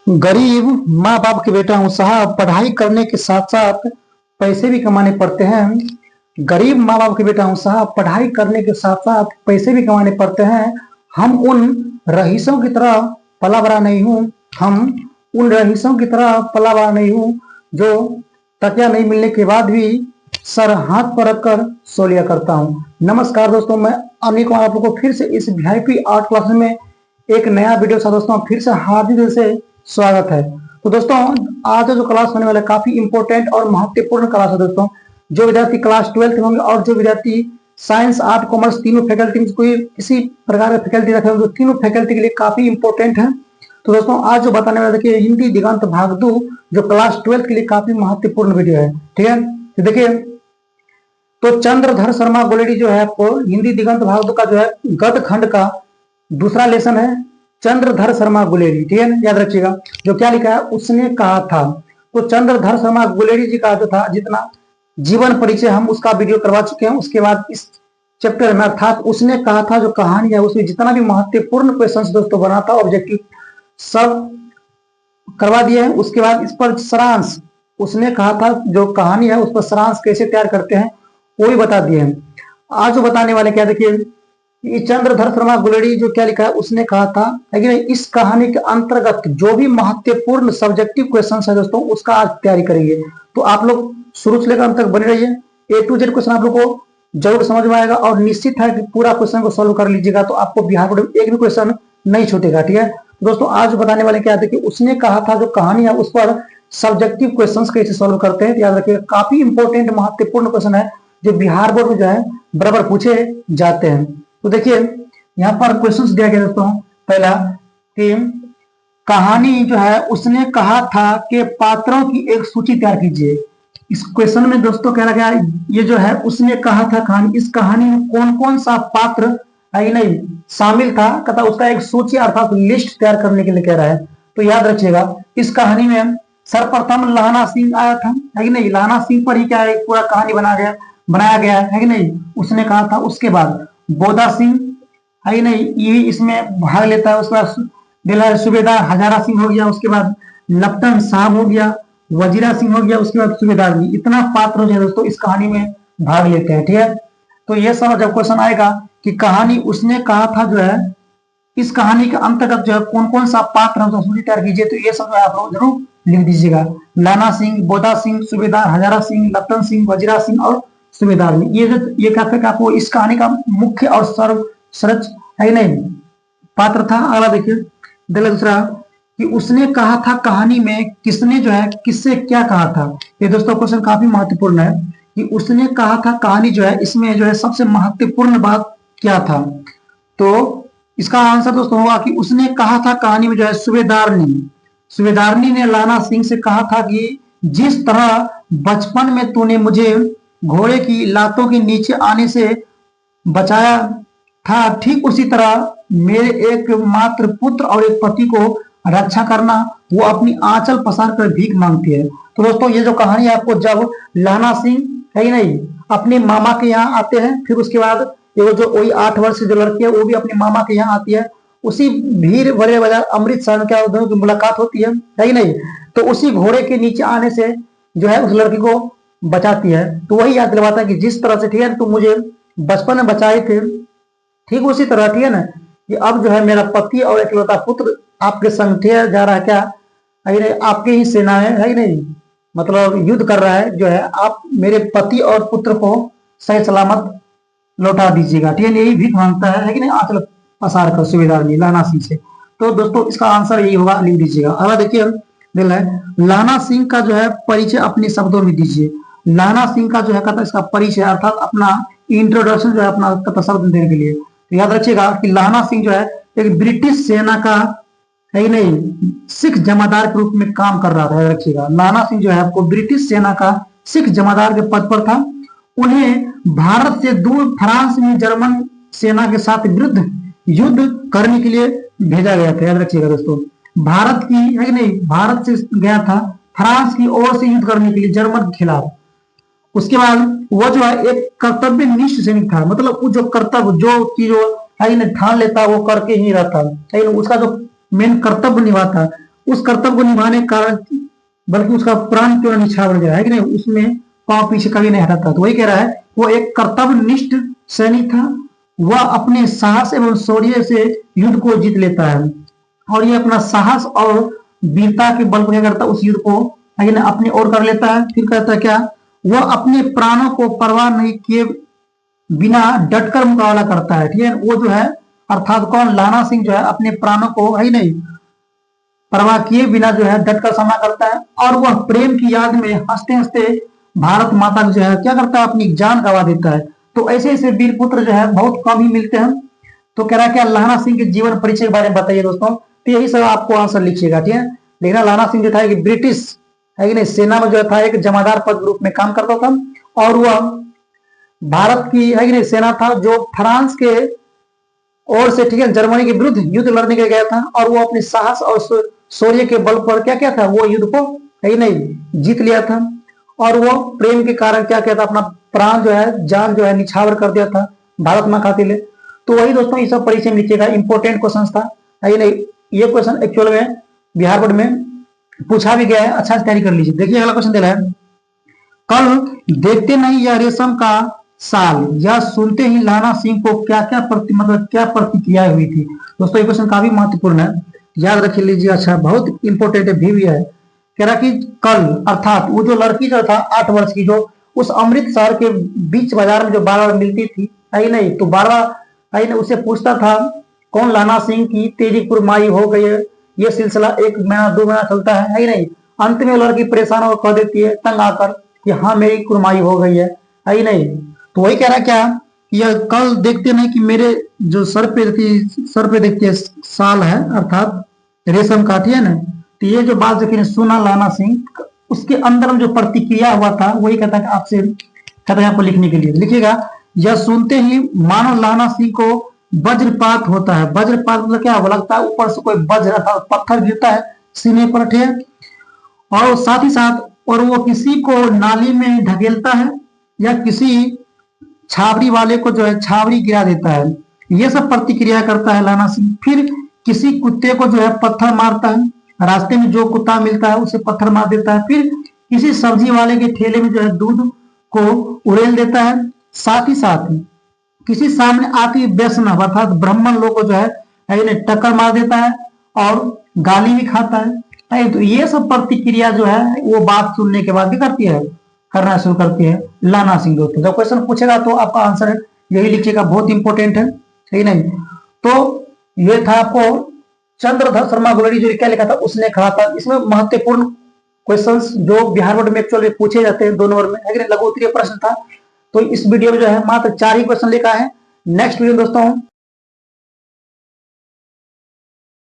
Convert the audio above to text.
गरीब माँ बाप के बेटा हूँ साहब, पढ़ाई करने के साथ साथ पैसे भी कमाने पड़ते हैं। गरीब माँ बाप के बेटा हूँ साहब, पढ़ाई करने के साथ साथ पैसे भी कमाने पड़ते हैं। हम उन रईसों की तरह पला बड़ा नहीं हूँ। हम उन रईसों की तरह पला बड़ा नहीं हूँ जो तकिया नहीं मिलने के बाद भी सर हाथ पर रखकर सो लिया करता हूँ। नमस्कार दोस्तों, मैं अनिल कुमार आप लोगों को फिर से इस वीआईपी आर्ट क्लास में एक नया वीडियो साथ दोस्तों फिर से हार्दिक दिल से स्वागत है। तो दोस्तों आज जो क्लास होने वाला है काफी इंपॉर्टेंट और महत्वपूर्ण क्लास है दोस्तों। जो विद्यार्थी क्लास 12 होंगे और जो विद्यार्थी साइंस आर्ट कॉमर्स तीनों फैकल्टी में कोई किसी प्रकार का फैकल्टी रखे होंगे, तीनों फैकल्टी के लिए काफी इंपॉर्टेंट है। तो दोस्तों आज जो बताने वाला देखिए हिंदी दिगंत भाग 2 जो क्लास 12 के लिए काफी महत्वपूर्ण वीडियो है। ठीक है, तो देखिए तो चंद्रधर शर्मा गोलेडी जो है आपको हिंदी दिगंत भाग 2 का जो है गद्य खंड का दूसरा लेसन है चंद्रधर शर्मा गुलेरी। ठीक है, याद रखिएगा। जो क्या लिखा है, उसने कहा था। तो चंद्रधर शर्मा गुलेरी जी का जो था जितना जीवन परिचय हम उसका वीडियो करवा चुके हैं। उसके बाद इस चैप्टर में अर्थात उसने कहा था जो कहानी है उसमें जितना भी महत्वपूर्ण क्वेश्चन दोस्तों बना था ऑब्जेक्टिव सब करवा दिए हैं। उसके बाद इस पर सारांश उसने कहा था जो कहानी है उस पर सारांश कैसे तैयार करते हैं वो भी बता दिए हैं। आज जो बताने वाले क्या देखिए ये चंद्रधर शर्मा गुलेडी जो क्या लिखा है उसने कहा था है कि नहीं, इस कहानी के अंतर्गत जो भी महत्वपूर्ण सब्जेक्टिव क्वेश्चन है दोस्तों उसका आज तैयारी करेंगे। तो आप लोग शुरू से लेकर अंत तक बने रहिए। A to Z क्वेश्चन आप लोग को जरूर समझ में आएगा और निश्चित है कि पूरा क्वेश्चन को सोल्व कर लीजिएगा तो आपको बिहार बोर्ड में एक भी क्वेश्चन नहीं छूटेगा। ठीक है दोस्तों, आज बताने वाले क्या थे कि उसने कहा था जो कहानी है उस पर सब्जेक्टिव क्वेश्चन कैसे सोल्व करते हैं। याद रखिएगा काफी इंपॉर्टेंट महत्वपूर्ण क्वेश्चन है जो बिहार बोर्ड में जो है बराबर पूछे जाते हैं। तो देखिए यहाँ पर क्वेश्चन दिया गया दोस्तों। पहला कि कहानी जो है उसने कहा था कि पात्रों की एक सूची तैयार कीजिए। इस क्वेश्चन में दोस्तों कह रहा गया ये जो है उसने कहा था कहानी, इस कहानी में कौन कौन सा पात्र है नहीं शामिल था, कहता उसका एक सूची अर्थात लिस्ट तैयार करने के लिए कह रहा है। तो याद रखिएगा इस कहानी में सर्वप्रथम लहना सिंह आया था है कि नहीं, लहना सिंह पर ही क्या है पूरा कहानी बनाया गया है कि नहीं, उसने कहा था। उसके बाद बोधा सिंह है कि नहीं ये इसमें भाग लेता है। उसके बाद सूबेदार हजारा सिंह हो गया, उसके बाद लप्टन साहब हो गया, वजीरा सिंह हो गया, उसके बाद सूबेदार जी। इतना पात्र जो है दोस्तों इस कहानी में भाग लेते हैं। ठीक है, तो ये सब जब क्वेश्चन आएगा कि कहानी उसने कहा था जो है इस कहानी के अंतर्गत जो है कौन कौन सा पात्र है सूची तैयार कीजिए, तो ये सब आप लोग जरूर लिख दीजिएगा। लाना सिंह, बोधा सिंह, सूबेदार हजारा सिंह, लप्टन सिंह, वजीरा सिंह और सूबेदार में ये क्या था आपको इस कहानी का मुख्य और सर्वश्रेष्ठ है नहीं पात्र था। अगला देखिए दूसरा कि उसने कहा था कहानी में किसने जो है किससे क्या कहा था। ये दोस्तों क्वेश्चन काफी महत्वपूर्ण है कि उसने कहा था कहानी जो है इसमें जो है सबसे महत्वपूर्ण बात क्या था। तो इसका आंसर दोस्तों होगा कि उसने कहा था कहानी में जो है सूबेदारनी ने लाना सिंह से कहा था कि जिस तरह बचपन में तूने मुझे घोड़े की लातों के नीचे आने से बचाया था ठीक उसी तरह मेरे एक मात्र पुत्र और एक पति को रक्षा करना। वो अपनी आंचल पसार कर भीख मांगती है। तो दोस्तों ये जो कहानी है आपको जब लाना सिंह है ही नहीं अपने मामा के यहाँ आते हैं, फिर उसके बाद ये जो वही 8 वर्ष जो लड़की है वो भी अपने मामा के यहाँ आती है, उसी भीड़ भरे बाजार अमृतसर में क्या दोनों की मुलाकात होती है ही नहीं, तो उसी घोड़े के नीचे आने से जो है उस लड़की को बचाती है। तो वही याद दिलवाता है कि जिस तरह से ठीक है तुम मुझे बचपन में बचाए थे ठीक उसी तरह ठीक है ना कि अब जो है मेरा पति और इकलौता पुत्र आपके संग जा रहा है क्या है आपके ही सेना है नहीं, मतलब युद्ध कर रहा है जो है आप मेरे पति और पुत्र को सही सलामत लौटा दीजिएगा। ठीक है, यही भीख मांगता है कि नहीं आंचल पसार कर सूबेदार ने लाना सिंह से। तो दोस्तों इसका आंसर यही होगा, लिख दीजिएगा। अगला देखिए लाना सिंह का जो है परिचय अपने शब्दों में दीजिए। लाना सिंह का जो है कहता इसका परिचय अर्थात अपना इंट्रोडक्शन जो है अपना शब्द देने के लिए। तो याद रखिएगा कि लाना सिंह जो है एक ब्रिटिश सेना का है नहीं सिख जमादार के रूप में काम कर रहा था। याद रखिएगा लाना सिंह जो है आपको ब्रिटिश सेना का सिख जमादार के पद पर था। उन्हें भारत से दूर फ्रांस में जर्मन सेना के साथ विरुद्ध युद्ध करने के लिए भेजा गया था। याद रखिएगा दोस्तों भारत की है कि नहीं भारत से गया था फ्रांस की ओर से युद्ध करने के लिए जर्मन के खिलाफ। उसके बाद वो जो है एक कर्तव्य निष्ठ सैनिक था, मतलब वो जो कर्तव्य जो चीज ठान लेता वो करके ही रहता है, उसका जो मेन कर्तव्य निभाता उस कर्तव्य को निभाने के कारण बल्कि उसका प्राण क्यों निछावर गया है कि नहीं, उसमें पांव पीछे कभी नहीं हटाता। तो वही कह रहा है वो एक कर्तव्यनिष्ठ सैनिक था, वह अपने साहस एवं शौर्य से युद्ध को जीत लेता है और ये अपना साहस और वीरता के बल पर क्या करता है, उस युद्ध को अपनी ओर कर लेता है। फिर कहता है क्या, वह अपने प्राणों को परवाह नहीं किए बिना डटकर मुकाबला करता है। ठीक है, वो जो है अर्थात कौन, लाना सिंह जो है अपने प्राणों को है नहीं परवाह किए बिना जो है डटकर सामना करता है और वह प्रेम की याद में हंसते हंसते भारत माता को जो है क्या करता है, अपनी जान गंवा देता है। तो ऐसे ऐसे वीर पुत्र जो है बहुत कम ही मिलते हैं। तो कह रहा है क्या, लाना सिंह के जीवन परिचय के बारे में बताइए दोस्तों। तो यही सब आपको आंसर लिखिएगा। ठीक है, लेकिन लाना सिंह जो था एक ब्रिटिश है कि नहीं सेना में जो था एक जमादार पद रूप में काम करता था और वह भारत की है कि नहीं सेना था जो फ्रांस के ओर से ठीक है जर्मनी के विरुद्ध युद्ध लड़ने के लिए गया था और वो अपने साहस और शौर्य के बल पर क्या क्या था, वो युद्ध को है नहीं जीत लिया था और वो प्रेम के कारण क्या क्या था, अपना प्राण जो है जान जो है निछावर कर दिया था भारत मां खातिर। तो वही दोस्तों ये सब परिचय में लिखिएगा, इंपॉर्टेंट क्वेश्चन था है नहीं। ये क्वेश्चन एक्चुअल में बिहार बोर्ड में पूछा भी गया है, अच्छा से तैयारी कर लीजिए। देखिए अगला क्वेश्चन दे रहा है, कल देखते नहीं यह रेशम का साल, यह सुनते ही लाना सिंह को क्या क्या क्या प्रतिक्रिया हुई थी। दोस्तों ये क्वेश्चन काफी महत्वपूर्ण है, याद रख लीजिए। अच्छा बहुत इंपॉर्टेंट भी है। कह रहा कि कल अर्थात वो जो लड़की जो था 8 वर्ष की, जो उस अमृतसर के बीच बाजार में जो बार बार मिलती थी है नहीं, तो बार बार है नहीं उससे पूछता था कौन, लाना सिंह की तेजी कुरमाई हो गई है। ये सिलसिला 1 महीना 2 महीना चलता है नहीं। अंत में लड़की परेशान होकर कह देती है तंग आकर कि हाँ मेरी कुरमाई हो गई है नहीं। तो वही कह रहा क्या, यह कल देखते नहीं कि मेरे जो सर पे देखते साल है अर्थात रेशम काठी है ना। तो ये जो बात जो सुना लाना सिंह, उसके अंदर में जो प्रतिक्रिया हुआ था वही कहता है आपसे कहता है आपको लिखने के लिए। लिखिएगा, यह सुनते ही मानो लाना सिंह को वज्रपात होता है। वज्रपात मतलब क्या लगता है, ऊपर से कोई वज्र अर्थात पत्थर गिरता है सीने पर, ठीक है, और साथ ही साथ और वो किसी को नाली में ढकेलता है या किसी छावरी वाले को जो है छावरी गिरा देता है। ये सब प्रतिक्रिया करता है लाना सिंह। फिर किसी कुत्ते को जो है पत्थर मारता है, रास्ते में जो कुत्ता मिलता है उसे पत्थर मार देता है। फिर किसी सब्जी वाले के ठेले में जो है दूध को उड़ेल देता है। साथ ही साथ किसी सामने आती वैष्णव अर्थात ब्राह्मण लोग को जो है टक्कर मार देता है और गाली भी खाता है। तो ये सब प्रतिक्रिया जो है वो बात सुनने के बाद क्या करती है, करना शुरू करती है लाना सिंह दोस्तों। जब क्वेश्चन पूछेगा तो आपका आंसर यही लिखिएगा, बहुत इंपॉर्टेंट है ठीक नहीं। तो ये था आपको चंद्रधर शर्मा गुलेरी जो क्या लिखा था उसने कहा था। इसमें महत्वपूर्ण क्वेश्चंस जो बिहार बोर्ड में एक्चुअली पूछे जाते हैं 2 नंबर में, लेकिन लघु उत्तरीय प्रश्न था। तो इस वीडियो में जो है मात्र 4 ही क्वेश्चन लिखा है। नेक्स्ट वीडियो दोस्तों